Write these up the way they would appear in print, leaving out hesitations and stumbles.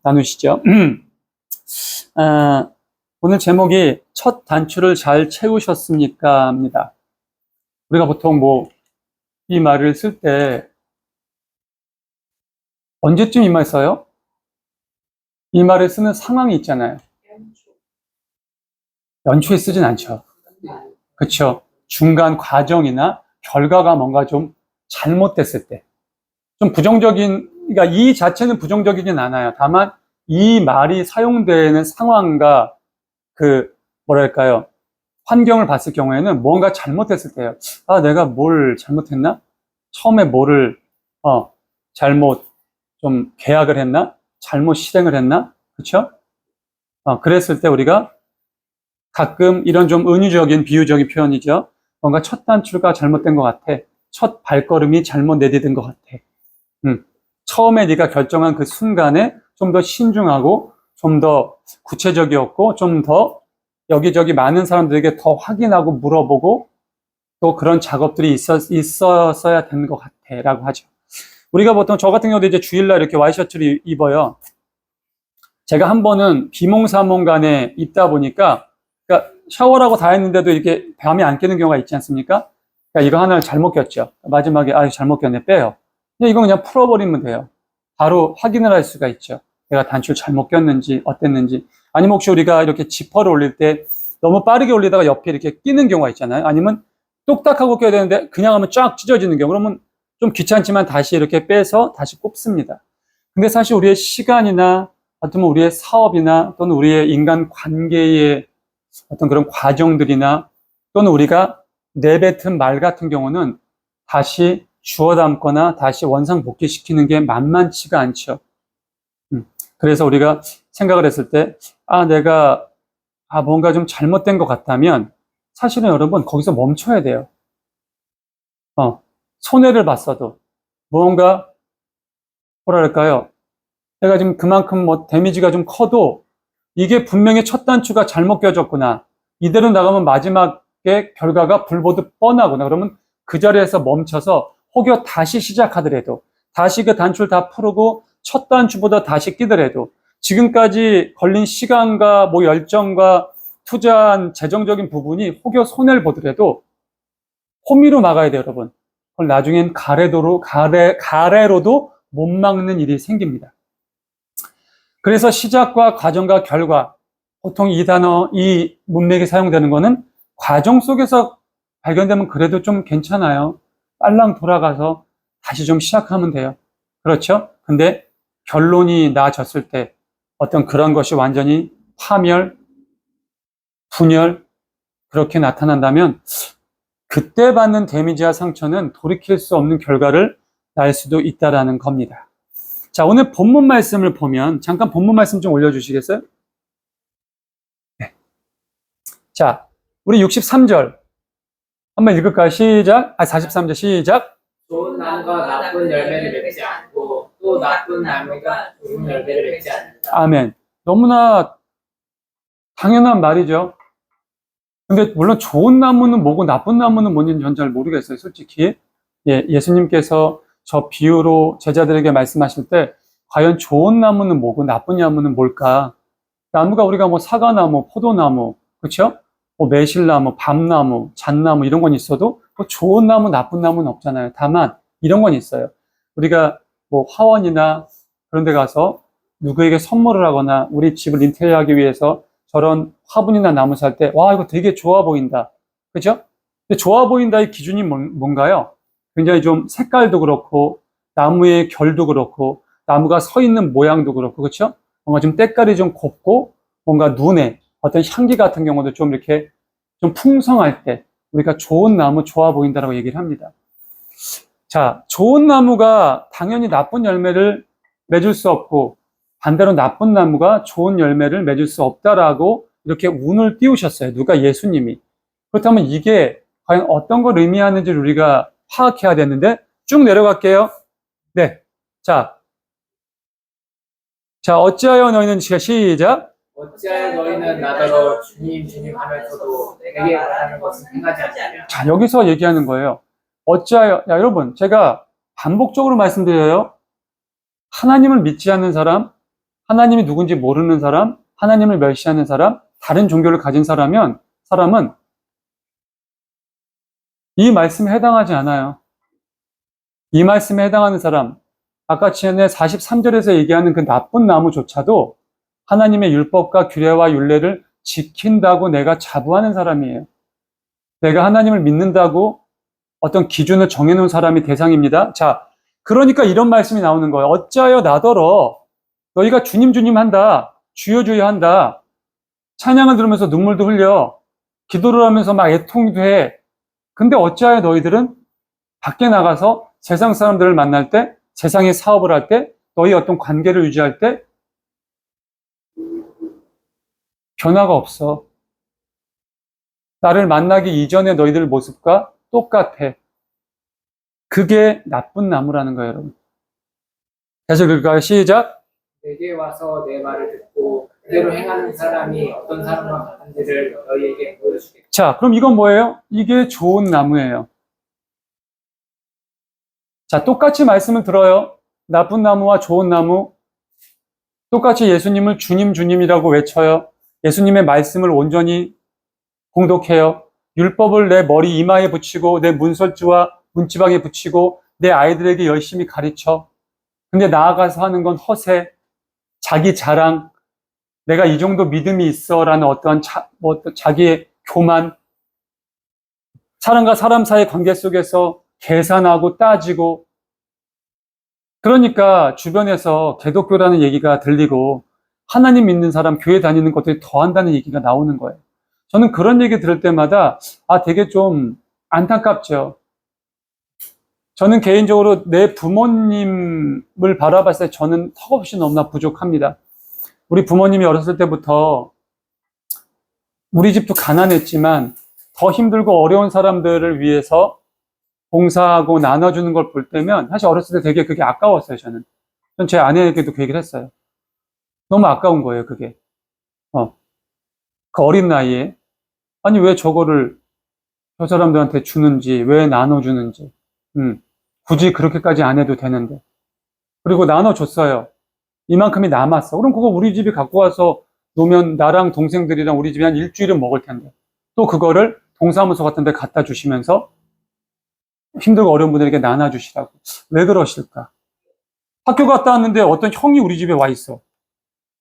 나누시죠. 오늘 제목이 첫 단추를 잘 채우셨습니까? 입니다. 우리가 보통 이 말을 쓸 때 언제쯤 이 말 써요? 이 말을 쓰는 상황이 있잖아요. 연초에 쓰진 않죠. 그렇죠. 중간 과정이나 결과가 뭔가 좀 잘못됐을 때. 좀 그러니까 이 자체는 부정적이진 않아요. 다만 이 말이 사용되는 상황과 환경을 봤을 경우에는 뭔가 잘못됐을 때요. 내가 뭘 잘못했나? 처음에 뭐를, 잘못 좀 계약을 했나? 잘못 실행을 했나? 그쵸? 그랬을 때 우리가 가끔 이런 좀 은유적인 비유적인 표현이죠. 뭔가 첫 단추가 잘못된 것 같아. 첫 발걸음이 잘못 내디딘 것 같아. 처음에 네가 결정한 그 순간에 좀 더 신중하고 좀 더 구체적이었고 좀 더 여기저기 많은 사람들에게 더 확인하고 물어보고 또 그런 작업들이 있었어야 되는 것 같아 라고 하죠. 우리가 보통 저 같은 경우도 이제 주일날 이렇게 와이셔츠를 입어요. 제가 한 번은 비몽사몽간에 입다 보니까 그러니까 샤워를 다 했는데도 이렇게 밤이 안 깨는 경우가 있지 않습니까? 그러니까 이거 하나를 잘못 꼈죠. 마지막에 잘못 꼈네 빼요. 이건 그냥 풀어버리면 돼요. 바로 확인을 할 수가 있죠. 내가 단추를 잘못 꼈는지 어땠는지. 아니면 혹시 우리가 이렇게 지퍼를 올릴 때 너무 빠르게 올리다가 옆에 이렇게 끼는 경우가 있잖아요. 아니면 똑딱하고 껴야 되는데 그냥 하면 쫙 찢어지는 경우. 그러면 좀 귀찮지만 다시 이렇게 빼서 다시 꼽습니다. 근데 사실 우리의 시간이나 어쩌면 우리의 사업이나 또는 우리의 인간 관계의 어떤 그런 과정들이나 또는 우리가 내뱉은 말 같은 경우는 다시 주워 담거나 다시 원상복귀시키는 게 만만치가 않죠. 그래서 우리가 생각을 했을 때, 내가 뭔가 좀 잘못된 것 같다면 사실은 여러분 거기서 멈춰야 돼요. 손해를 봤어도 뭔가 내가 지금 그만큼 데미지가 좀 커도 이게 분명히 첫 단추가 잘못 껴졌구나. 이대로 나가면 마지막에 결과가 불보듯 뻔하구나. 그러면 그 자리에서 멈춰서 혹여 다시 시작하더라도 다시 그 단추를 다 풀고 첫 단추보다 다시 끼더라도 지금까지 걸린 시간과 열정과 투자한 재정적인 부분이 혹여 손해를 보더라도 호미로 막아야 돼요, 여러분. 그걸 나중엔 가래로도 못 막는 일이 생깁니다. 그래서 시작과 과정과 결과, 보통 이 단어, 이 문맥이 사용되는 거는 과정 속에서 발견되면 그래도 좀 괜찮아요. 빨랑 돌아가서 다시 좀 시작하면 돼요. 그렇죠? 근데 결론이 나아졌을 때 어떤 그런 것이 완전히 파멸, 분열, 그렇게 나타난다면 그때 받는 데미지와 상처는 돌이킬 수 없는 결과를 낳을 수도 있다라는 겁니다. 자, 오늘 본문 말씀을 보면 잠깐 본문 말씀 좀 올려주시겠어요? 네. 자, 우리 63절 한번 읽을까요? 시작. 43절 시작. 좋은 나무가 나쁜 열매를 맺지 않고 또 나쁜 나무가 좋은 열매를 맺지 않는다. 아멘. 너무나 당연한 말이죠. 근데 물론 좋은 나무는 뭐고 나쁜 나무는 뭔지는 전 잘 모르겠어요, 솔직히. 예수님께서 저 비유로 제자들에게 말씀하실 때 과연 좋은 나무는 뭐고 나쁜 나무는 뭘까? 나무가 우리가 사과나무, 포도나무, 그렇죠? 매실나무, 밤나무, 잣나무 이런 건 있어도 좋은 나무, 나쁜 나무는 없잖아요. 다만 이런 건 있어요. 우리가 화원이나 그런 데 가서 누구에게 선물을 하거나 우리 집을 인테리어하기 위해서 저런 화분이나 나무 살 때 이거 되게 좋아 보인다. 그죠? 근데 좋아 보인다의 기준이 뭔가요? 굉장히 좀 색깔도 그렇고 나무의 결도 그렇고 나무가 서 있는 모양도 그렇고 그렇죠? 뭔가 좀 때깔이 좀 곱고 뭔가 눈에 어떤 향기 같은 경우도 좀 이렇게 좀 풍성할 때 우리가 좋은 나무 좋아 보인다라고 얘기를 합니다. 자, 좋은 나무가 당연히 나쁜 열매를 맺을 수 없고 반대로 나쁜 나무가 좋은 열매를 맺을 수 없다라고 이렇게 운을 띄우셨어요. 누가? 예수님이. 그렇다면 이게 과연 어떤 걸 의미하는지를 우리가 파악해야 되는데 쭉 내려갈게요. 네. 자, 어찌하여 너희는 시작. 어찌하여 너희는 나더러 주님 주님 하면서도 내게 말하는 것은 행하지 않느냐. 자, 여기서 얘기하는 거예요. 어찌하여, 여러분, 제가 반복적으로 말씀드려요. 하나님을 믿지 않는 사람, 하나님이 누군지 모르는 사람, 하나님을 멸시하는 사람, 다른 종교를 가진 사람은 이 말씀에 해당하지 않아요. 이 말씀에 해당하는 사람, 아까 전에 43절에서 얘기하는 그 나쁜 나무조차도 하나님의 율법과 규례와 율례를 지킨다고 내가 자부하는 사람이에요. 내가 하나님을 믿는다고 어떤 기준을 정해놓은 사람이 대상입니다. 자, 그러니까 이런 말씀이 나오는 거예요. 어찌하여 나더러 너희가 주님 주님 한다, 주여 주여 한다, 찬양을 들으면서 눈물도 흘려, 기도를 하면서 막 애통도 해. 근데 어찌하여 너희들은 밖에 나가서 세상 사람들을 만날 때, 세상의 사업을 할 때, 너희 어떤 관계를 유지할 때 변화가 없어. 나를 만나기 이전의 너희들 모습과 똑같아. 그게 나쁜 나무라는 거예요, 여러분. 계속 읽을까요? 시작. 내게 와서 내 말을 듣고 그대로 행하는 사람이 어떤 사람과 같은지를 너희에게 보여주겠다. 자, 그럼 이건 뭐예요? 이게 좋은 나무예요. 자, 똑같이 말씀을 들어요. 나쁜 나무와 좋은 나무. 똑같이 예수님을 주님, 주님이라고 외쳐요. 예수님의 말씀을 온전히 공독해요. 율법을 내 머리 이마에 붙이고 내 문설주와 문지방에 붙이고 내 아이들에게 열심히 가르쳐. 근데 나아가서 하는 건 허세, 자기 자랑, 내가 이 정도 믿음이 있어라는 어떠한 자기의 교만, 사람과 사람 사이의 관계 속에서 계산하고 따지고, 그러니까 주변에서 기독교라는 얘기가 들리고 하나님 믿는 사람 교회 다니는 것들이 더한다는 얘기가 나오는 거예요. 저는 그런 얘기 들을 때마다 되게 좀 안타깝죠. 저는 개인적으로 내 부모님을 바라봤을 때 저는 턱없이 너무나 부족합니다. 우리 부모님이 어렸을 때부터 우리 집도 가난했지만 더 힘들고 어려운 사람들을 위해서 봉사하고 나눠주는 걸 볼 때면 사실 어렸을 때 되게 그게 아까웠어요, 저는. 전 제 아내에게도 그 얘기를 했어요. 너무 아까운 거예요, 그게. 그 어린 나이에. 아니, 왜 저거를 저 사람들한테 주는지, 왜 나눠주는지. 굳이 그렇게까지 안 해도 되는데. 그리고 나눠줬어요. 이만큼이 남았어. 그럼 그거 우리 집에 갖고 와서 놓으면 나랑 동생들이랑 우리 집에 한 일주일은 먹을 텐데. 또 그거를 동사무소 같은 데 갖다 주시면서 힘들고 어려운 분들에게 나눠주시라고. 왜 그러실까? 학교 갔다 왔는데 어떤 형이 우리 집에 와 있어.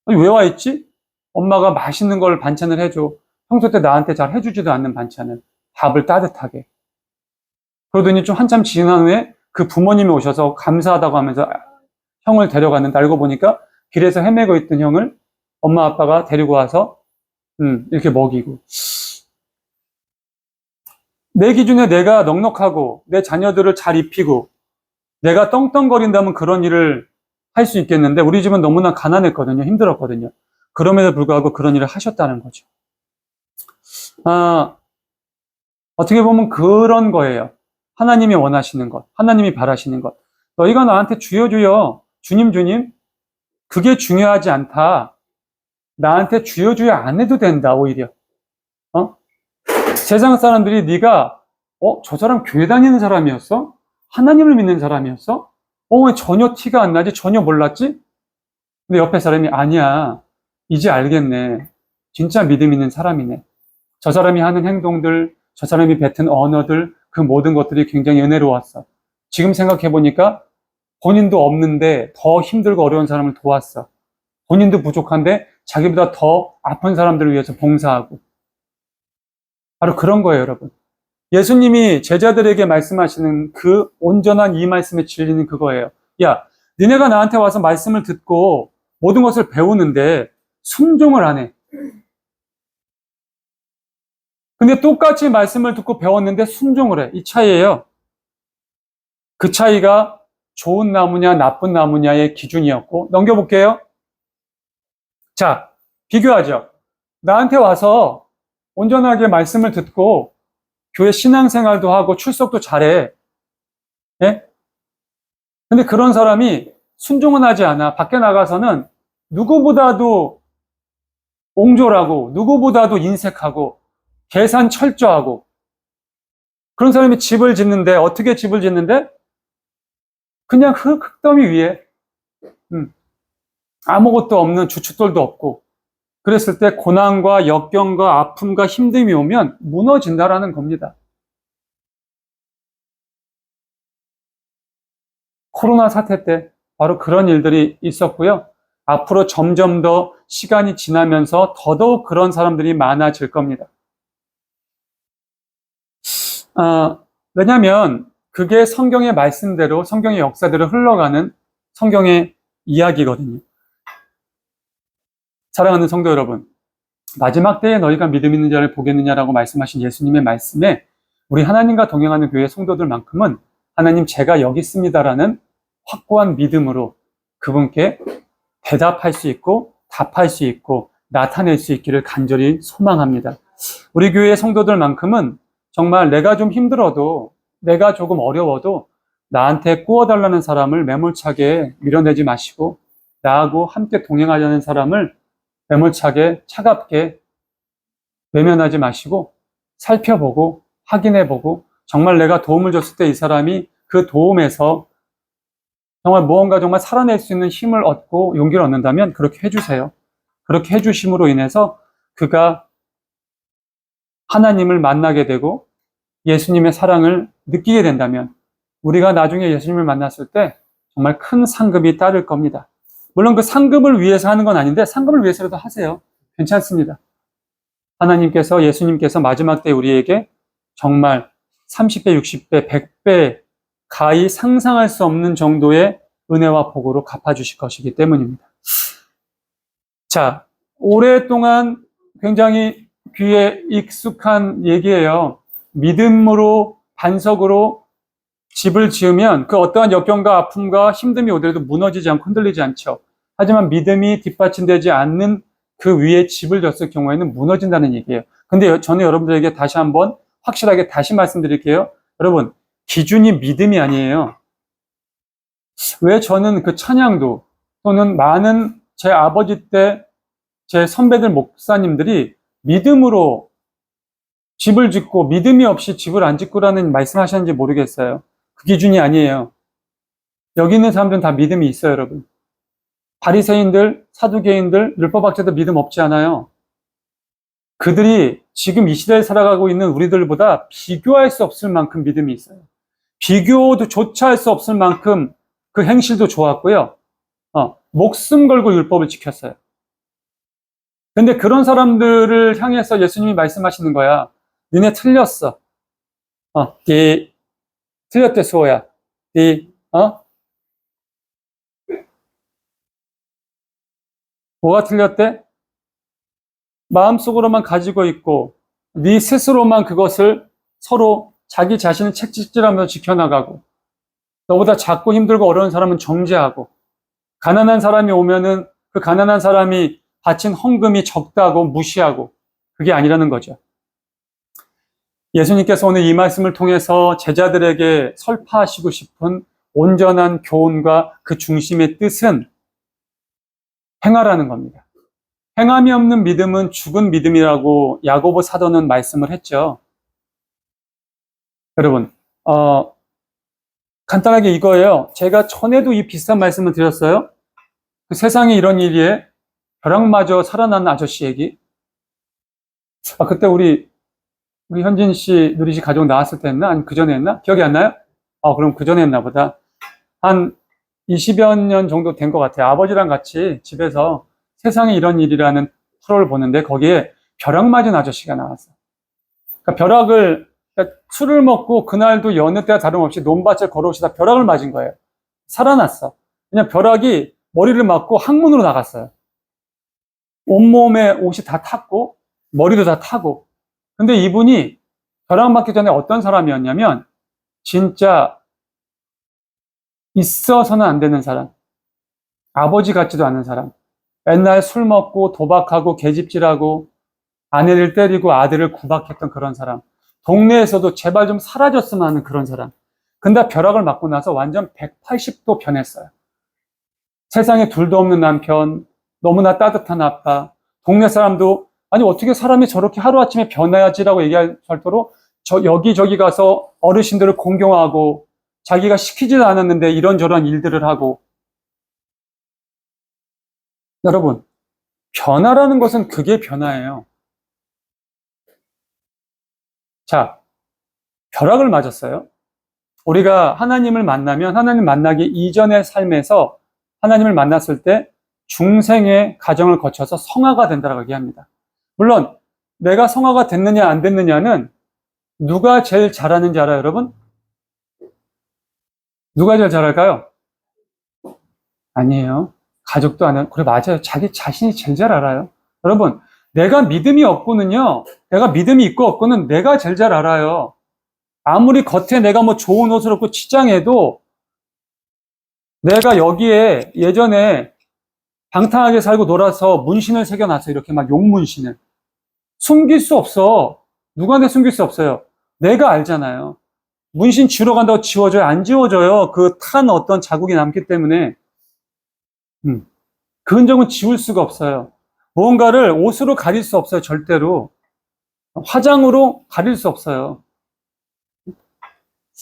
아니, 왜 와 있지? 엄마가 맛있는 걸 반찬을 해줘. 평소 때 나한테 잘 해주지도 않는 반찬을. 밥을 따뜻하게. 그러더니 좀 한참 지난 후에 그 부모님이 오셔서 감사하다고 하면서 형을 데려갔는데 알고 보니까 길에서 헤매고 있던 형을 엄마 아빠가 데리고 와서 이렇게 먹이고. 내 기준에 내가 넉넉하고 내 자녀들을 잘 입히고 내가 떵떵거린다면 그런 일을 할 수 있겠는데 우리 집은 너무나 가난했거든요. 힘들었거든요. 그럼에도 불구하고 그런 일을 하셨다는 거죠. 어떻게 보면 그런 거예요. 하나님이 원하시는 것, 하나님이 바라시는 것. 너희가 나한테 주여 주여, 주님 주님, 그게 중요하지 않다. 나한테 주여 주여 안 해도 된다, 오히려. 세상 사람들이 네가 저 사람 교회 다니는 사람이었어? 하나님을 믿는 사람이었어? 왜 전혀 티가 안 나지? 전혀 몰랐지? 근데 옆에 사람이 아니야. 이제 알겠네. 진짜 믿음 있는 사람이네. 저 사람이 하는 행동들, 저 사람이 뱉은 언어들, 그 모든 것들이 굉장히 은혜로웠어. 지금 생각해보니까 본인도 없는데 더 힘들고 어려운 사람을 도왔어. 본인도 부족한데 자기보다 더 아픈 사람들을 위해서 봉사하고. 바로 그런 거예요, 여러분. 예수님이 제자들에게 말씀하시는 그 온전한 이 말씀의 진리는 그거예요. 야, 니네가 나한테 와서 말씀을 듣고 모든 것을 배우는데 순종을 안 해. 근데 똑같이 말씀을 듣고 배웠는데 순종을 해. 이 차이예요. 그 차이가 좋은 나무냐 나쁜 나무냐의 기준이었고. 넘겨볼게요. 자, 비교하죠. 나한테 와서 온전하게 말씀을 듣고 교회 신앙생활도 하고 출석도 잘해. 예? 근데 그런 사람이 순종은 하지 않아. 밖에 나가서는 누구보다도 옹졸하고 누구보다도 인색하고 계산 철저하고 그런 사람이 집을 짓는데 어떻게 집을 짓는데? 그냥 흙더미 위에 아무것도 없는 주춧돌도 없고, 그랬을 때 고난과 역경과 아픔과 힘듦이 오면 무너진다라는 겁니다. 코로나 사태 때 바로 그런 일들이 있었고요. 앞으로 점점 더 시간이 지나면서 더더욱 그런 사람들이 많아질 겁니다. 왜냐하면 그게 성경의 말씀대로, 성경의 역사대로 흘러가는 성경의 이야기거든요. 사랑하는 성도 여러분, 마지막 때에 너희가 믿음 있는 자를 보겠느냐라고 말씀하신 예수님의 말씀에 우리 하나님과 동행하는 교회 성도들만큼은 하나님 제가 여기 있습니다라는 확고한 믿음으로 그분께 대답할 수 있고 답할 수 있고 나타낼 수 있기를 간절히 소망합니다. 우리 교회 성도들만큼은 정말 내가 좀 힘들어도, 내가 조금 어려워도 나한테 꾸어달라는 사람을 매몰차게 밀어내지 마시고, 나하고 함께 동행하려는 사람을 매몰차게 차갑게 외면하지 마시고 살펴보고 확인해보고, 정말 내가 도움을 줬을 때 이 사람이 그 도움에서 정말 무언가 정말 살아낼 수 있는 힘을 얻고 용기를 얻는다면 그렇게 해주세요. 그렇게 해주심으로 인해서 그가 하나님을 만나게 되고 예수님의 사랑을 느끼게 된다면 우리가 나중에 예수님을 만났을 때 정말 큰 상급이 따를 겁니다. 물론 그 상급을 위해서 하는 건 아닌데 상급을 위해서라도 하세요. 괜찮습니다. 하나님께서, 예수님께서 마지막 때 우리에게 정말 30배, 60배, 100배 가히 상상할 수 없는 정도의 은혜와 복으로 갚아주실 것이기 때문입니다. 자, 오랫동안 굉장히 귀에 익숙한 얘기예요. 믿음으로, 반석으로 집을 지으면 그 어떠한 역경과 아픔과 힘듦이 오더라도 무너지지 않고 흔들리지 않죠. 하지만 믿음이 뒷받침되지 않는 그 위에 집을 졌을 경우에는 무너진다는 얘기예요. 근데 저는 여러분들에게 다시 한번 확실하게 다시 말씀드릴게요. 여러분, 기준이 믿음이 아니에요. 왜 저는 그 찬양도 또는 많은 제 아버지 때 제 선배들 목사님들이 믿음으로 집을 짓고 믿음이 없이 집을 안 짓고라는 말씀하셨는지 모르겠어요. 그 기준이 아니에요. 여기 있는 사람들은 다 믿음이 있어요, 여러분. 바리새인들, 사두개인들, 율법학자들 믿음 없지 않아요. 그들이 지금 이 시대에 살아가고 있는 우리들보다 비교할 수 없을 만큼 믿음이 있어요. 비교도 조차 할 수 없을 만큼 그 행실도 좋았고요. 목숨 걸고 율법을 지켰어요. 근데 그런 사람들을 향해서 예수님이 말씀하시는 거야. 너네 틀렸어. 틀렸대, 수호야. 뭐가 틀렸대? 마음속으로만 가지고 있고, 네 스스로만 그것을 서로 자기 자신을 책찍질하면서 지켜나가고, 너보다 작고 힘들고 어려운 사람은 정죄하고, 가난한 사람이 오면은 그 가난한 사람이 바친 헌금이 적다고 무시하고, 그게 아니라는 거죠. 예수님께서 오늘 이 말씀을 통해서 제자들에게 설파하시고 싶은 온전한 교훈과 그 중심의 뜻은 행하라는 겁니다. 행함이 없는 믿음은 죽은 믿음이라고 야고보 사도는 말씀을 했죠. 여러분, 간단하게 이거예요. 제가 전에도 이 비슷한 말씀을 드렸어요. 그 세상에 이런 일이에 벼락마저 살아난 아저씨 얘기. 그때 우리 현진 씨, 누리 씨 가족 나왔을 때 했나? 아니, 그 전에 했나? 기억이 안 나요? 그럼 그 전에 했나 보다. 한 20여 년 정도 된 것 같아요. 아버지랑 같이 집에서 세상에 이런 일이라는 프로를 보는데 거기에 벼락 맞은 아저씨가 나왔어요. 그러니까 술을 먹고 그날도 여느 때와 다름없이 논밭을 걸어오시다 벼락을 맞은 거예요. 살아났어. 그냥 벼락이 머리를 맞고 항문으로 나갔어요. 온몸에 옷이 다 탔고 머리도 다 타고. 근데 이분이 벼락 맞기 전에 어떤 사람이었냐면 진짜 있어서는 안 되는 사람, 아버지 같지도 않은 사람, 맨날 술 먹고 도박하고 계집질하고 아내를 때리고 아들을 구박했던 그런 사람, 동네에서도 제발 좀 사라졌으면 하는 그런 사람. 근데 벼락을 맞고 나서 완전 180도 변했어요. 세상에 둘도 없는 남편, 너무나 따뜻한 아빠, 동네 사람도 아니 어떻게 사람이 저렇게 하루아침에 변해야지라고 얘기할 정도로 여기저기 가서 어르신들을 공경하고 자기가 시키지도 않았는데 이런저런 일들을 하고 여러분, 변화라는 것은 그게 변화예요. 자, 벼락을 맞았어요. 우리가 하나님을 만나면 하나님 만나기 이전의 삶에서 하나님을 만났을 때 중생의 과정을 거쳐서 성화가 된다고 얘기합니다. 물론 내가 성화가 됐느냐 안 됐느냐는 누가 제일 잘하는지 알아요, 여러분? 누가 제일 잘할까요? 아니에요. 가족도 안 해요. 그래, 맞아요. 자기 자신이 제일 잘 알아요. 여러분, 내가 믿음이 없고는요, 내가 믿음이 있고 없고는 내가 제일 잘 알아요. 아무리 겉에 내가 뭐 좋은 옷을 입고 치장해도 내가 여기에 예전에 방탕하게 살고 놀아서 문신을 새겨놨어요. 이렇게 막 용문신을. 숨길 수 없어. 누구한테 숨길 수 없어요. 내가 알잖아요. 문신 지우러 간다고 지워져요? 안 지워져요. 그 탄 어떤 자국이 남기 때문에. 그 흔적은 지울 수가 없어요. 무언가를 옷으로 가릴 수 없어요. 절대로. 화장으로 가릴 수 없어요.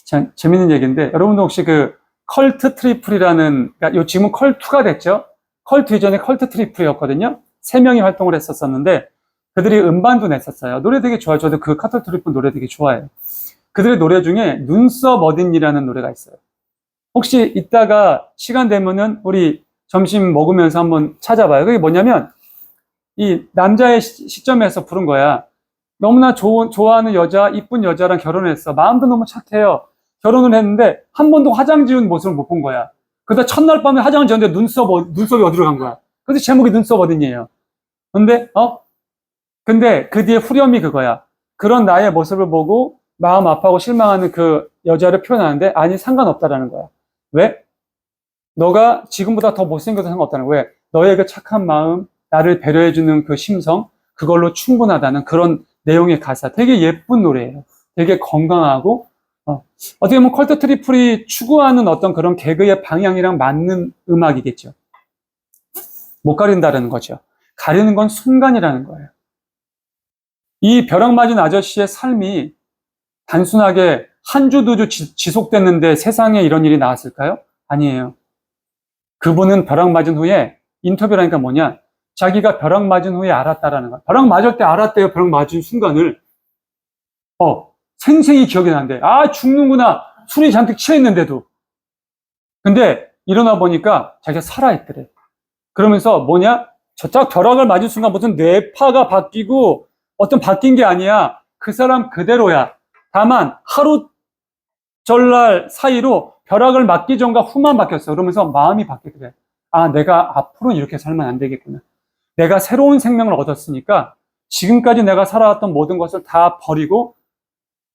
참 재밌는 얘기인데, 여러분도 혹시 그 컬트 트리플이라는, 그러니까 요 지금은 컬투가 됐죠? 컬트 이전에 컬트 트리플이었거든요? 3명이 활동을 했었었는데, 그들이 음반도 냈었어요. 노래 되게 좋아요. 저도 그 컬트 트리플 노래 되게 좋아해요. 그들의 노래 중에 눈썹 어딘이라는 노래가 있어요. 혹시 이따가 시간 되면은 우리 점심 먹으면서 한번 찾아봐요. 그게 뭐냐면, 이 남자의 시점에서 부른 거야. 너무나 좋아하는 여자, 이쁜 여자랑 결혼했어. 마음도 너무 착해요. 결혼을 했는데 한 번도 화장 지운 모습을 못 본 거야. 그러다 첫날 밤에 화장을 지었는데 눈썹이 어디로 간 거야. 그래서 제목이 눈썹 어딨니에요. 근데 그 뒤에 후렴이 그거야. 그런 나의 모습을 보고 마음 아파하고 실망하는 그 여자를 표현하는데, 아니, 상관없다라는 거야. 왜? 너가 지금보다 더 못생겨도 상관없다는 거야. 왜? 너의 그 착한 마음, 나를 배려해주는 그 심성, 그걸로 충분하다는 그런 내용의 가사. 되게 예쁜 노래예요. 되게 건강하고, 어떻게 보면 컬트 트리플이 추구하는 어떤 그런 개그의 방향이랑 맞는 음악이겠죠. 못 가린다는 거죠. 가리는 건 순간이라는 거예요. 이 벼락 맞은 아저씨의 삶이 단순하게 한 주, 두 주 지속됐는데 세상에 이런 일이 나왔을까요? 아니에요. 그분은 벼락 맞은 후에, 인터뷰라니까 뭐냐? 자기가 벼락 맞은 후에 알았다라는 거야. 벼락 맞을 때 알았대요. 벼락 맞은 순간을. 생생히 기억이 난대. 아, 죽는구나. 술이 잔뜩 취했는데도. 근데 일어나 보니까 자기가 살아있더래. 그러면서 뭐냐? 저짝 벼락을 맞은 순간 무슨 뇌파가 바뀌고 어떤 바뀐 게 아니야. 그 사람 그대로야. 다만 하루 전날 사이로 벼락을 맞기 전과 후만 바뀌었어. 그러면서 마음이 바뀌더래. 아, 내가 앞으로는 이렇게 살면 안 되겠구나. 내가 새로운 생명을 얻었으니까 지금까지 내가 살아왔던 모든 것을 다 버리고,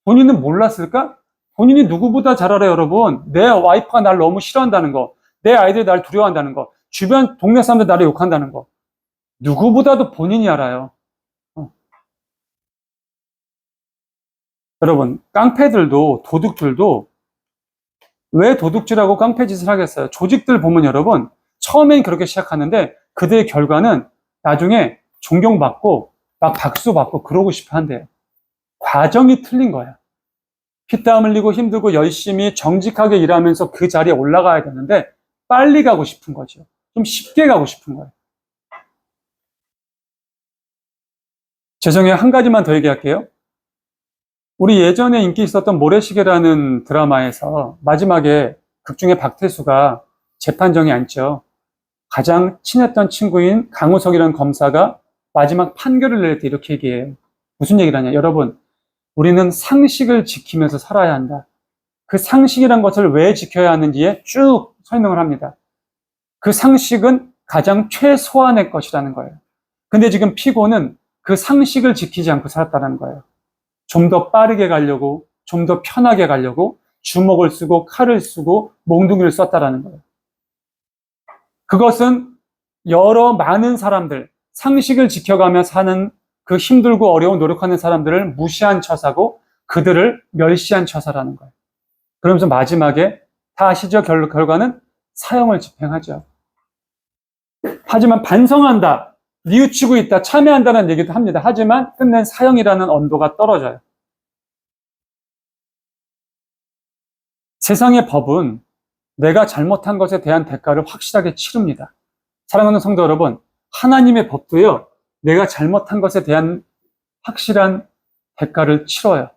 본인은 몰랐을까? 본인이 누구보다 잘 알아요, 여러분. 내 와이프가 날 너무 싫어한다는 거, 내 아이들이 날 두려워한다는 거, 주변 동네 사람들 나를 욕한다는 거. 누구보다도 본인이 알아요. 여러분, 깡패들도, 도둑들도 왜 도둑질하고 깡패짓을 하겠어요? 조직들 보면 여러분, 처음엔 그렇게 시작하는데 그들의 결과는 나중에 존경받고 막 박수받고 그러고 싶어 한대요. 과정이 틀린 거야. 피땀 흘리고 힘들고 열심히 정직하게 일하면서 그 자리에 올라가야 되는데 빨리 가고 싶은 거죠. 좀 쉽게 가고 싶은 거예요. 죄송해요. 한 가지만 더 얘기할게요. 우리 예전에 인기 있었던 모래시계라는 드라마에서 마지막에 극중에 박태수가 재판정에 앉죠. 가장 친했던 친구인 강우석이라는 검사가 마지막 판결을 낼 때 이렇게 얘기해요. 무슨 얘기를 하냐? 여러분, 우리는 상식을 지키면서 살아야 한다. 그 상식이란 것을 왜 지켜야 하는지에 쭉 설명을 합니다. 그 상식은 가장 최소한의 것이라는 거예요. 근데 지금 피고는 그 상식을 지키지 않고 살았다는 거예요. 좀 더 빠르게 가려고, 좀 더 편하게 가려고 주먹을 쓰고 칼을 쓰고 몽둥이를 썼다라는 거예요. 그것은 많은 사람들, 상식을 지켜가며 사는 그 힘들고 어려운 노력하는 사람들을 무시한 처사고 그들을 멸시한 처사라는 거예요. 그러면서 마지막에 다 아시죠? 결과는 사형을 집행하죠. 하지만 반성한다, 뉘우치고 있다, 참여한다는 얘기도 합니다. 하지만 끝낸 사형이라는 언도가 떨어져요. 세상의 법은 내가 잘못한 것에 대한 대가를 확실하게 치릅니다. 사랑하는 성도 여러분, 하나님의 법도요, 내가 잘못한 것에 대한 확실한 대가를 치러요.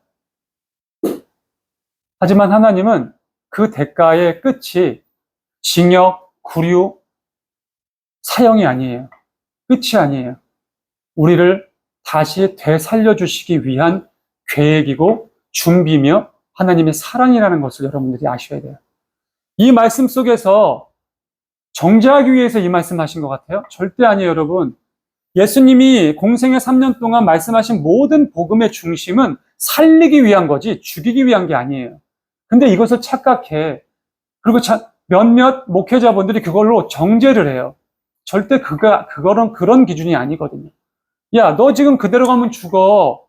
하지만 하나님은 그 대가의 끝이 징역, 구류, 사형이 아니에요. 끝이 아니에요. 우리를 다시 되살려주시기 위한 계획이고 준비며 하나님의 사랑이라는 것을 여러분들이 아셔야 돼요. 이 말씀 속에서 정죄하기 위해서 이 말씀 하신 것 같아요? 절대 아니에요, 여러분. 예수님이 공생의 3년 동안 말씀하신 모든 복음의 중심은 살리기 위한 거지 죽이기 위한 게 아니에요. 근데 이것을 착각해. 그리고 몇몇 목회자분들이 그걸로 정죄를 해요. 절대 그거는 그런 기준이 아니거든요. 야, 너 지금 그대로 가면 죽어.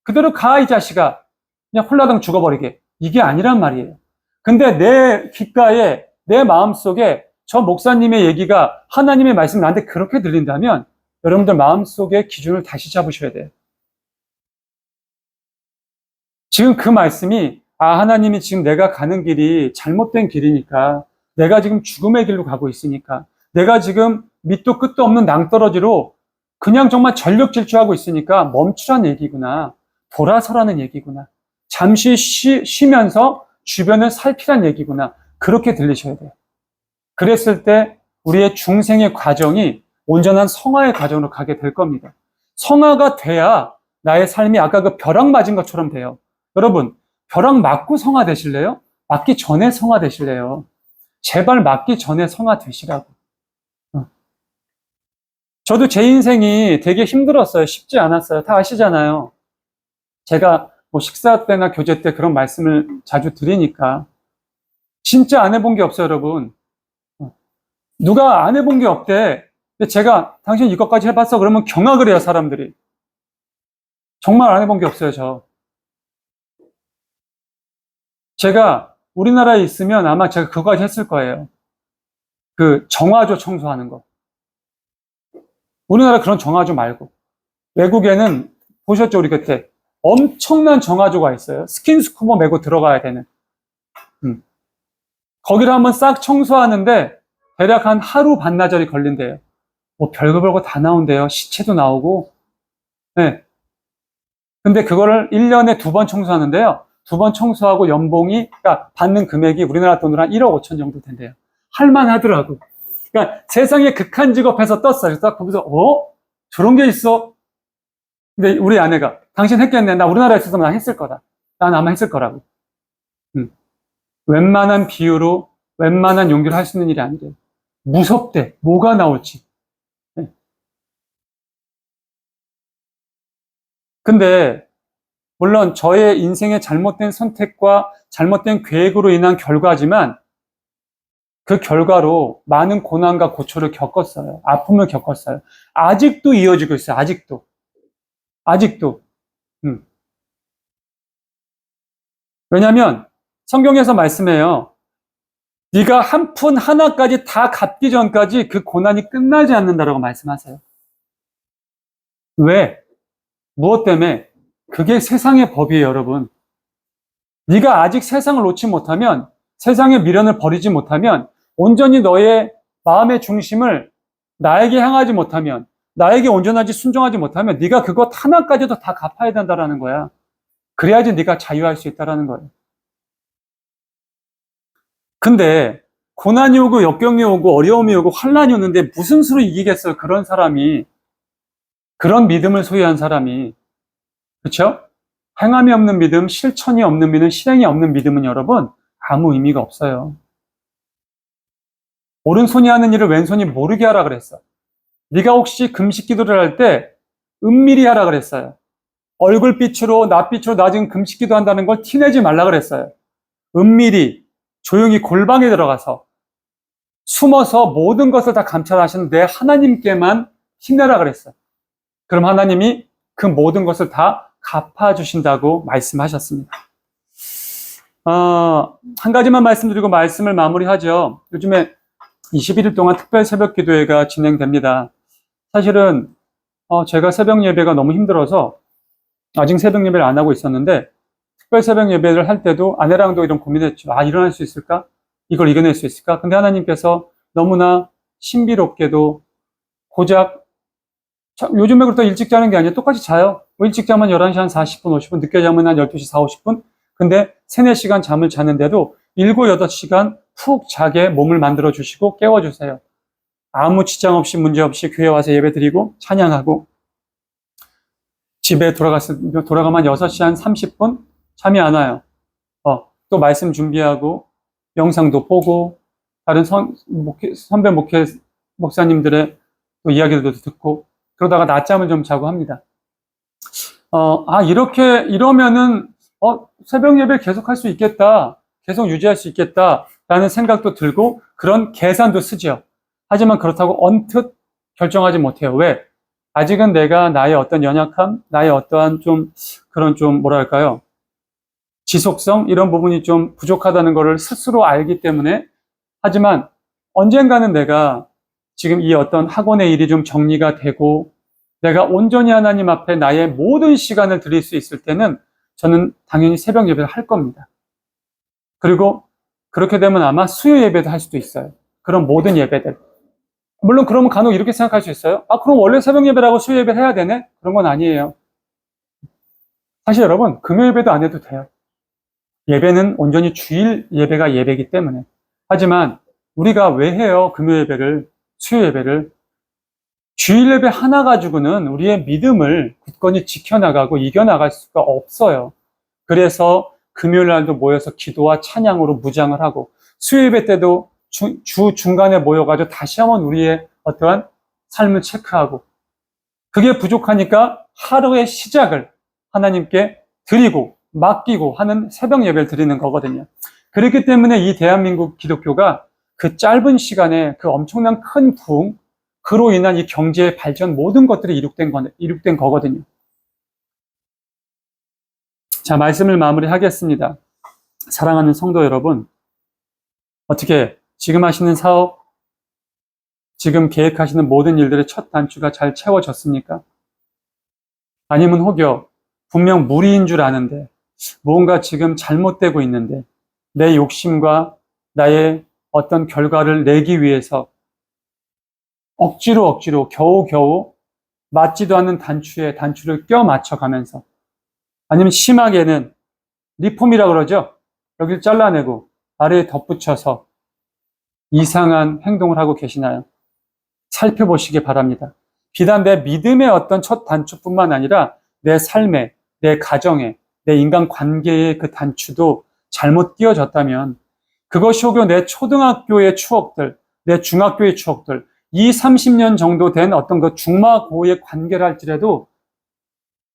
그대로 가, 이 자식아. 그냥 홀라당 죽어버리게. 이게 아니란 말이에요. 근데 내 귓가에, 내 마음속에 저 목사님의 얘기가 하나님의 말씀이 나한테 그렇게 들린다면 여러분들 마음속에 기준을 다시 잡으셔야 돼요. 지금 그 말씀이 하나님이 지금 내가 가는 길이 잘못된 길이니까, 내가 지금 죽음의 길로 가고 있으니까, 내가 지금 밑도 끝도 없는 낭떠러지로 그냥 정말 전력 질주하고 있으니까 멈추라는 얘기구나. 돌아서라는 얘기구나. 잠시 쉬면서 주변을 살피라는 얘기구나. 그렇게 들리셔야 돼요. 그랬을 때 우리의 중생의 과정이 온전한 성화의 과정으로 가게 될 겁니다. 성화가 돼야 나의 삶이 아까 그 벼락 맞은 것처럼 돼요. 여러분, 벼락 맞고 성화 되실래요? 맞기 전에 성화 되실래요? 제발 맞기 전에 성화 되시라고. 저도 제 인생이 되게 힘들었어요. 쉽지 않았어요. 다 아시잖아요. 제가 뭐 식사 때나 교제 때 그런 말씀을 자주 드리니까. 진짜 안 해본 게 없어요, 여러분. 누가 안 해본 게 없대. 근데 제가 당신 이것까지 해봤어? 그러면 경악을 해요, 사람들이. 정말 안 해본 게 없어요, 저. 제가 우리나라에 있으면 아마 제가 그거까지 했을 거예요. 그 정화조 청소하는 거. 우리나라 그런 정화조 말고. 외국에는 보셨죠, 우리 그때. 엄청난 정화조가 있어요. 스킨스쿠버 메고 들어가야 되는. 거기를 한번 싹 청소하는데 대략 한 하루 반나절이 걸린대요. 뭐 별거 다 나온대요. 시체도 나오고. 네. 근데 그거를 1년에 2번 청소하는데요. 2번 청소하고 연봉이, 그러니까 받는 금액이 우리나라 돈으로 한 1억 5천 정도 된대요. 할만하더라고. 그러니까 세상에 극한 직업에서 떴어요. 딱 보면서, 저런 게 있어? 근데 우리 아내가, 당신 했겠네. 나 우리나라에 있어서 난 했을 거다. 난 아마 했을 거라고. 웬만한 비유로, 웬만한 용기로 할 수 있는 일이 아니래요. 무섭대. 뭐가 나올지. 네. 근데, 물론 저의 인생의 잘못된 선택과 잘못된 계획으로 인한 결과지만 그 결과로 많은 고난과 고초를 겪었어요. 아픔을 겪었어요. 아직도 이어지고 있어요. 아직도. 왜냐하면 성경에서 말씀해요. 네가 한 푼 하나까지 다 갚기 전까지 그 고난이 끝나지 않는다라고 말씀하세요. 왜? 무엇 때문에? 그게 세상의 법이에요, 여러분. 네가 아직 세상을 놓지 못하면, 세상의 미련을 버리지 못하면, 온전히 너의 마음의 중심을 나에게 향하지 못하면, 나에게 온전하지 순종하지 못하면 네가 그것 하나까지도 다 갚아야 된다라는 거야. 그래야지 네가 자유할 수 있다라는 거예요. 근데 고난이 오고 역경이 오고 어려움이 오고 환난이 오는데 무슨 수로 이기겠어요? 그런 사람이, 그런 믿음을 소유한 사람이. 그렇죠? 행함이 없는 믿음, 실천이 없는 믿음, 실행이 없는 믿음은 여러분 아무 의미가 없어요. 오른손이 하는 일을 왼손이 모르게 하라 그랬어. 네가 혹시 금식 기도를 할 때 은밀히 하라 그랬어요. 얼굴빛으로 낯빛으로 나 지금 금식 기도한다는 걸 티내지 말라 그랬어요. 은밀히 조용히 골방에 들어가서 숨어서 모든 것을 다 감찰하시는 내 하나님께만 힘내라 그랬어요. 그럼 하나님이 그 모든 것을 다 갚아주신다고 말씀하셨습니다. 한 가지만 말씀드리고 말씀을 마무리하죠. 요즘에 21일 동안 특별 새벽 기도회가 진행됩니다. 사실은 제가 새벽 예배가 너무 힘들어서 아직 새벽 예배를 안 하고 있었는데 특별 새벽 예배를 할 때도 아내랑도 이런 고민했죠. 일어날 수 있을까? 이걸 이겨낼 수 있을까? 근데 하나님께서 너무나 신비롭게도 고작 요즘에 그렇다 일찍 자는 게 아니라 똑같이 자요. 뭐 일찍 자면 11시 한 40분, 50분, 늦게 자면 한 12시 4, 50분. 근데 3, 4시간 잠을 자는데도 7, 8시간 푹 자게 몸을 만들어 주시고 깨워주세요. 아무 지장 없이 문제 없이 교회 와서 예배 드리고 찬양하고 집에 돌아가면 6시 한 30분 잠이 안 와요. 또 말씀 준비하고 영상도 보고 다른 선배 목사님들의 또 이야기들도 듣고 그러다가 낮잠을 좀 자고 합니다. 이러면은 새벽 예배 계속 할 수 있겠다. 계속 유지할 수 있겠다라는 생각도 들고 그런 계산도 쓰죠. 하지만 그렇다고 언뜻 결정하지 못해요. 왜? 아직은 내가 나의 어떤 연약함, 나의 어떠한 뭐랄까요? 지속성, 이런 부분이 좀 부족하다는 것을 스스로 알기 때문에 하지만 언젠가는 내가 지금 이 어떤 학원의 일이 좀 정리가 되고 내가 온전히 하나님 앞에 나의 모든 시간을 드릴 수 있을 때는 저는 당연히 새벽 예배를 할 겁니다. 그리고 그렇게 되면 아마 수요 예배도 할 수도 있어요. 그런 모든 예배들. 물론 그러면 간혹 이렇게 생각할 수 있어요. 그럼 원래 새벽 예배라고 수요 예배를 해야 되네? 그런 건 아니에요. 사실 여러분, 금요 예배도 안 해도 돼요. 예배는 온전히 주일 예배가 예배이기 때문에. 하지만 우리가 왜 해요? 금요 예배를, 수요 예배를. 주일 예배 하나 가지고는 우리의 믿음을 굳건히 지켜나가고 이겨나갈 수가 없어요. 그래서 금요일 날도 모여서 기도와 찬양으로 무장을 하고 수요 예배 때도 주 중간에 모여가지고 다시 한번 우리의 어떠한 삶을 체크하고 그게 부족하니까 하루의 시작을 하나님께 드리고 맡기고 하는 새벽 예배를 드리는 거거든요. 그렇기 때문에 이 대한민국 기독교가 그 짧은 시간에 그 엄청난 큰 부흥, 그로 인한 이 경제의 발전 모든 것들이 이룩된 거거든요. 자, 말씀을 마무리하겠습니다. 사랑하는 성도 여러분, 어떻게 지금 하시는 사업, 지금 계획하시는 모든 일들의 첫 단추가 잘 채워졌습니까? 아니면 혹여 분명 무리인 줄 아는데 무언가 지금 잘못되고 있는데 내 욕심과 나의 어떤 결과를 내기 위해서 억지로 겨우겨우 맞지도 않는 단추에 단추를 껴 맞춰가면서 아니면 심하게는 리폼이라고 그러죠. 여기를 잘라내고 아래에 덧붙여서 이상한 행동을 하고 계시나요? 살펴보시기 바랍니다. 비단 내 믿음의 어떤 첫 단추뿐만 아니라 내 삶에, 내 가정에, 내 인간관계의 그 단추도 잘못 끼워졌다면 그것이 혹여 내 초등학교의 추억들, 내 중학교의 추억들, 30년 정도 된 어떤 그 중마고의 관계를 할지라도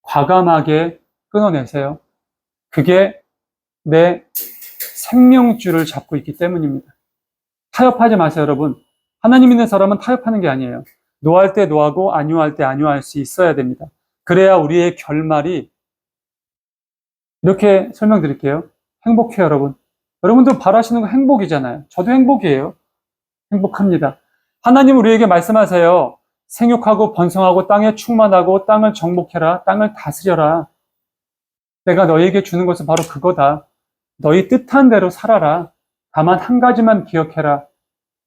과감하게 끊어내세요. 그게 내 생명줄을 잡고 있기 때문입니다. 타협하지 마세요, 여러분. 하나님 있는 사람은 타협하는 게 아니에요. 노할 때 노하고 안유할 때 안유할 수 있어야 됩니다. 그래야 우리의 결말이 이렇게 설명드릴게요. 행복해요, 여러분. 여러분들 바라시는 거 행복이잖아요. 저도 행복이에요. 행복합니다. 하나님 우리에게 말씀하세요. 생육하고 번성하고 땅에 충만하고 땅을 정복해라. 땅을 다스려라. 내가 너희에게 주는 것은 바로 그거다. 너희 뜻한 대로 살아라. 다만 한 가지만 기억해라.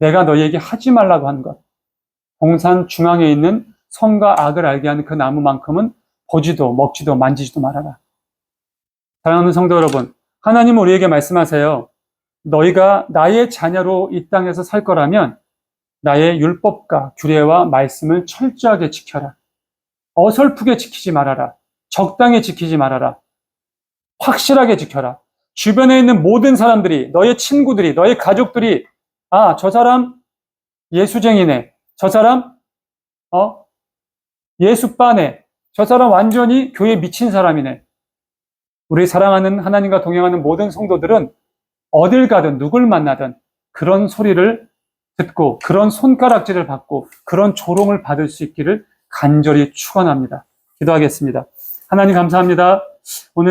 내가 너희에게 하지 말라고 한 것. 동산 중앙에 있는 선과 악을 알게 하는 그 나무만큼은 보지도 먹지도 만지지도 말아라. 사랑하는 성도 여러분, 하나님은 우리에게 말씀하세요. 너희가 나의 자녀로 이 땅에서 살 거라면 나의 율법과 규례와 말씀을 철저하게 지켜라. 어설프게 지키지 말아라. 적당히 지키지 말아라. 확실하게 지켜라. 주변에 있는 모든 사람들이, 너의 친구들이, 너의 가족들이 저 사람 예수쟁이네. 저 사람 예수빠네. 저 사람 완전히 교회에 미친 사람이네. 우리 사랑하는 하나님과 동행하는 모든 성도들은 어딜 가든 누굴 만나든 그런 소리를 듣고 그런 손가락질을 받고 그런 조롱을 받을 수 있기를 간절히 축원합니다. 기도하겠습니다. 하나님 감사합니다. 오늘